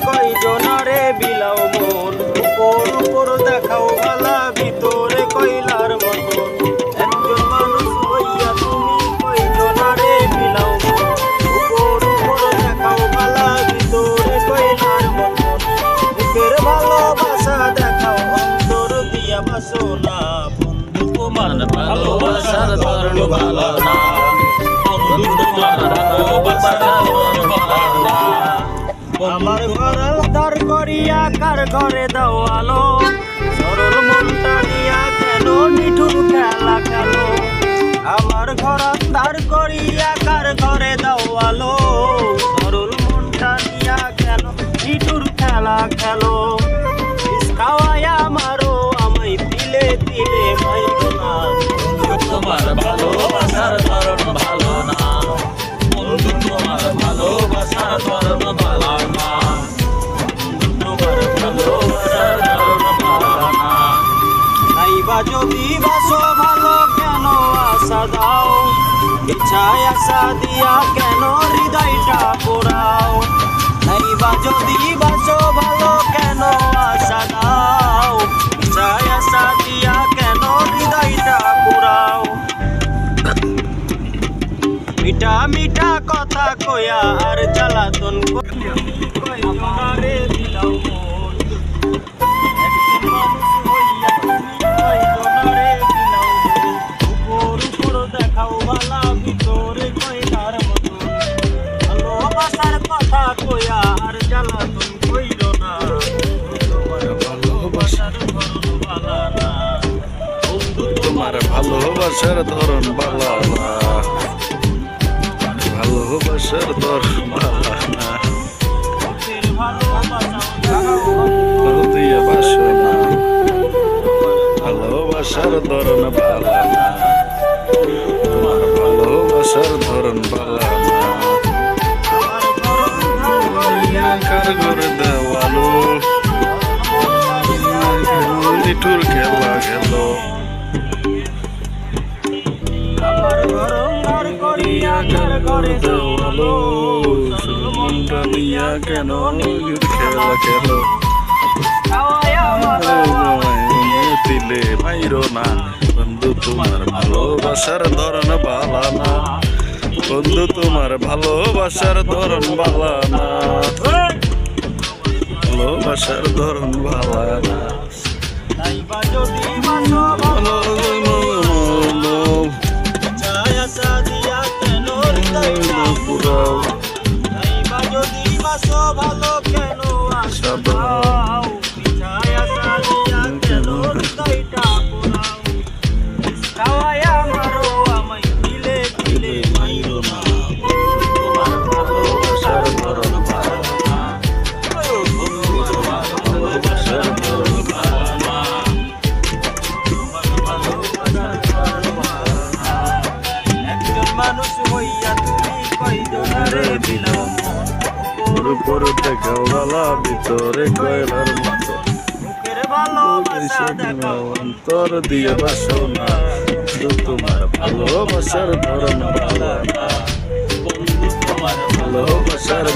কয়জনারে বিলাও মন, উপর উপর দেখাও ভালা ভিতরে কইলার মতন। একজন মানুষ হইয়া তুমি কয়জনারে বিলাও মন, উপর উপর দেখাও ভালা ভিতরে কইলার মতন। বুকের ভালোবাসা দেখাও অন্তর দিয়া বাসো না, বন্ধু তোমার ভালোবাসার ধরন ভালো না, বন্ধু তোমার ভালোবাসার ধরন ভালো না। আমার ঘর আধার করিয়া কার ঘরে দাও আলো, সরল মনটা নিয়া কেন নিঠুর খেলা খেলো। আমার ঘর আধার করিয়া কার ঘরে দাও আলো, সরল মনটা নিয়া কেন নিঠুর খেলা খেলো। খাওয়ায়া মারো আমায় তিলে তিলে মাইরো না, বন্ধু তোমার ভালোবাসার ধরন ভালো না, বন্ধু তোমার ভালোবাসার ধরন ভালো না, বন্ধু তোমার ভালোবাসার ধরন ভালো না। নাইবা যদি বাসো ভালো কেন আশা দাও, ইচ্ছায় আশা দিয়া কেন হৃদয়টা পোড়াও। নাইবা যদি বাসো ভালো কেন আশা দাও, ইচ্ছায় আশা দিয়া কেন হৃদয়টা পোড়াও। মিঠা মিঠা কথা কয়া আর জ্বালাতন কয়জনারে বিলাও মন, একজন মানুষ হইয়া তুমি কয়জনারে বিলাও মন, উপর উপর দেখাও ভালা ভিতরে কইলার মতন। ভালোবাসার কথা কয়া আর জ্বালাতন কইরো না, তোমার ভালোবাসার ধরন ভালো না, বন্ধু তোমার ভালোবাসার ধরন ভালো না, ভালোবাসার ধরন ভালো না, দিয়ে বাসো না, ভালোবাসার ধরন ভালো না, তোমার ভালোবাসার ধরন ভালো না। কার ঘরে দেওয়ালো নিঠুর খেলা খেলো, মনটা নিয়া কেন খেলা খেলো। দিলে মাইরো না, বন্ধু তোমার ভালোবাসার ধরন ভালো না, বন্ধু তোমার ভালোবাসার ধরন ভালো না, ভালোবাসার ধরন ভালো না। ভালো কেন আশা দাও, ইচ্ছায় আশা দিয়া কেন হৃদয়টা পোড়াও। খাওয়ায়া মারো আমায় দিলে দিলে মাইরো না, তোমার ভালোবাসার ধরন ভালো না, তোমার ভালোবাসার ধরন ভালো না, তোমার ভালোবাসার ধরন ভালো না। একজন মানুষ হইয়া তুমি কয়জনারে বিলাও মন, উপর দেখাও ভালা ভিতরে কয়লার মতো। বুকের ভালোবাসা দেখাও অন্তর দিয়ে বাসো না, তোমার ভালোবাসার ধরন ভালো না, বন্ধু তোমার ভালোবাসার